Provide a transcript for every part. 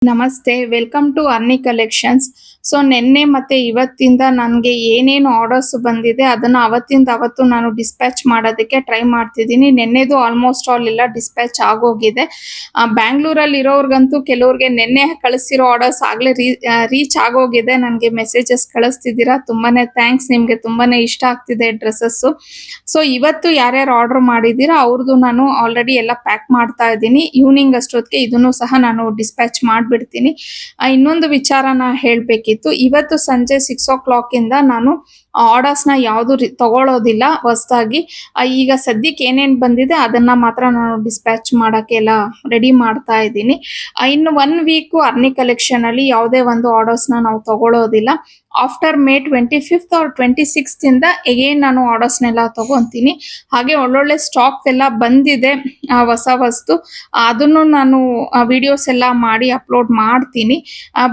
ನಮಸ್ತೆ, welcome to ಅರ್ನಿ collections. So ನಿನ್ನೆ ಮತ್ತೆ ಇವತ್ತಿಂದ ನನಗೆ ಏನೇನು ಆರ್ಡರ್ಸ್ ಬಂದಿದೆ ಅದನ್ನ ಅವತ್ತಿಂದ ಅವತ್ತು ನಾನು ಡಿಸ್ಪ್ಯಾಚ್ ಮಾಡೋದಕ್ಕೆ ಟ್ರೈ ಮಾಡ್ತಿದ್ದೀನಿ. ನಿನ್ನೆದು ಆಲ್ಮೋಸ್ಟ್ ಆಲ್ ಎಲ್ಲ ಡಿಸ್ಪ್ಯಾಚ್ ಆಗೋಗಿದೆ. ಬ್ಯಾಂಗ್ಳೂರಲ್ಲಿ ಇರೋರ್ಗಂತೂ ಕೆಲವ್ರಿಗೆ ನಿನ್ನೆ ಕಳಿಸಿರೋ ಆರ್ಡರ್ಸ್ ಆಗಲೇ ರೀಚ್ ಆಗೋಗಿದೆ. ನನಗೆ ಮೆಸೇಜಸ್ ಕಳಿಸ್ತಿದ್ದೀರಾ, ತುಂಬಾನೇ ಥ್ಯಾಂಕ್ಸ್. ನಿಮಗೆ ತುಂಬಾನೇ ಇಷ್ಟ ಆಗ್ತಿದೆ ಡ್ರೆಸ್ಸಸ್ಸು. ಸೊ ಇವತ್ತು ಯಾರ್ಯಾರು ಆರ್ಡರ್ ಮಾಡಿದ್ದೀರಾ ಅವ್ರದ್ದು ನಾನು ಆಲ್ರೆಡಿ ಎಲ್ಲ ಪ್ಯಾಕ್ ಮಾಡ್ತಾ ಇದ್ದೀನಿ. ಈವ್ನಿಂಗ್ ಅಷ್ಟೊತ್ತಿಗೆ ಇದನ್ನು ಸಹ ನಾನು ಡಿಸ್ಪ್ಯಾಚ್ ಮಾಡ್ಬಿಡ್ತೀನಿ. ಇನ್ನೊಂದು ವಿಚಾರನ ಹೇಳಬೇಕಿತ್ತು. ಇವತ್ತು ಸಂಜೆ 6 ಇಂದ ನಾನು ಆರ್ಡರ್ಸ್ ನ ಯಾವುದು ತಗೊಳ್ಳೋದಿಲ್ಲ ಹೊಸದಾಗಿ. ಈಗ ಸದ್ಯಕ್ಕೆ ಏನೇನ್ ಬಂದಿದೆ ಅದನ್ನ ಮಾತ್ರ ನಾನು ಡಿಸ್ಪ್ಯಾಚ್ ಮಾಡಕ್ಕೆ ಎಲ್ಲ ರೆಡಿ ಮಾಡ್ತಾ ಇದ್ದೀನಿ. ಇನ್ನು 1 ವೀಕ್ ಅರ್ನಿ ಕಲೆಕ್ಷನ್ ಅಲ್ಲಿ ಯಾವುದೇ ಒಂದು ಆರ್ಡರ್ಸ್ ನ ನಾವು ತಗೊಳ್ಳೋದಿಲ್ಲ. After May 25th R 26th ಇಂದ ಎಗೇನ್ ನಾನು ಆರ್ಡರ್ಸ್ನೆಲ್ಲ ತಗೊಂತೀನಿ. ಹಾಗೆ ಒಳ್ಳೊಳ್ಳೆ ಸ್ಟಾಕ್ ಎಲ್ಲ ಬಂದಿದೆ, ಹೊಸ ವಸ್ತು. ಅದನ್ನು ನಾನು ವಿಡಿಯೋಸ್ ಎಲ್ಲ ಮಾಡಿ ಅಪ್ಲೋಡ್ ಮಾಡ್ತೀನಿ.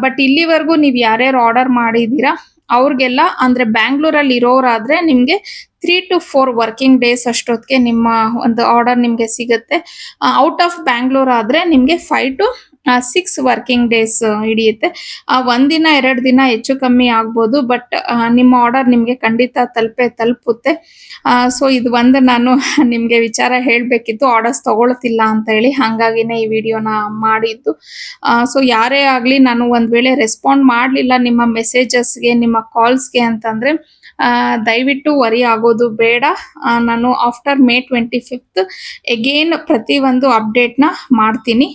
ಬಟ್ ಇಲ್ಲಿವರೆಗೂ ನೀವು ಯಾರ್ಯಾರು ಆರ್ಡರ್ ಮಾಡಿದ್ದೀರಾ ಅವ್ರಿಗೆಲ್ಲ, ಅಂದ್ರೆ ಬ್ಯಾಂಗ್ಳೂರಲ್ಲಿ ಇರೋರಾದ್ರೆ ನಿಮ್ಗೆ 3 to 4 ವರ್ಕಿಂಗ್ ಡೇಸ್ ಅಷ್ಟೊತ್ತಿಗೆ ನಿಮ್ಮ ಒಂದು ಆರ್ಡರ್ ನಿಮ್ಗೆ ಸಿಗುತ್ತೆ. ಔಟ್ ಆಫ್ ಬ್ಯಾಂಗ್ಳೂರ್ ಆದ್ರೆ ನಿಮ್ಗೆ 5 to 6 ವರ್ಕಿಂಗ್ ಡೇಸ್ ಹಿಡಿಯುತ್ತೆ. ಒಂದಿನ 2 ದಿನ ಹೆಚ್ಚು ಕಮ್ಮಿ ಆಗ್ಬೋದು, ಬಟ್ ನಿಮ್ಮ ಆರ್ಡರ್ ನಿಮ್ಗೆ ಖಂಡಿತ ತಲುಪುತ್ತೆ. ಸೊ ಇದು ಒಂದು ನಾನು ನಿಮ್ಗೆ ವಿಚಾರ ಹೇಳ್ಬೇಕಿತ್ತು, ಆರ್ಡರ್ಸ್ ತಗೊಳ್ತಿಲ್ಲ ಅಂತ ಹೇಳಿ. ಹಂಗಾಗಿನೇ ಈ ವಿಡಿಯೋನ ಮಾಡಿದ್ದು. ಸೊ ಯಾರೇ ಆಗ್ಲಿ, ನಾನು ಒಂದ್ ವೇಳೆ ರೆಸ್ಪಾಂಡ್ ಮಾಡ್ಲಿಲ್ಲ ನಿಮ್ಮ ಮೆಸೇಜಸ್ಗೆ, ನಿಮ್ಮ ಕಾಲ್ಸ್ಗೆ ಅಂತಂದ್ರೆ ದಯವಿಟ್ಟು ವರಿ ಆಗೋದು ಬೇಡ. ನಾನು ಆಫ್ಟರ್ ಮೇ 25th ಎಗೇನ್ ಪ್ರತಿ ಒಂದು ಅಪ್ಡೇಟ್ನ ಮಾಡ್ತೀನಿ.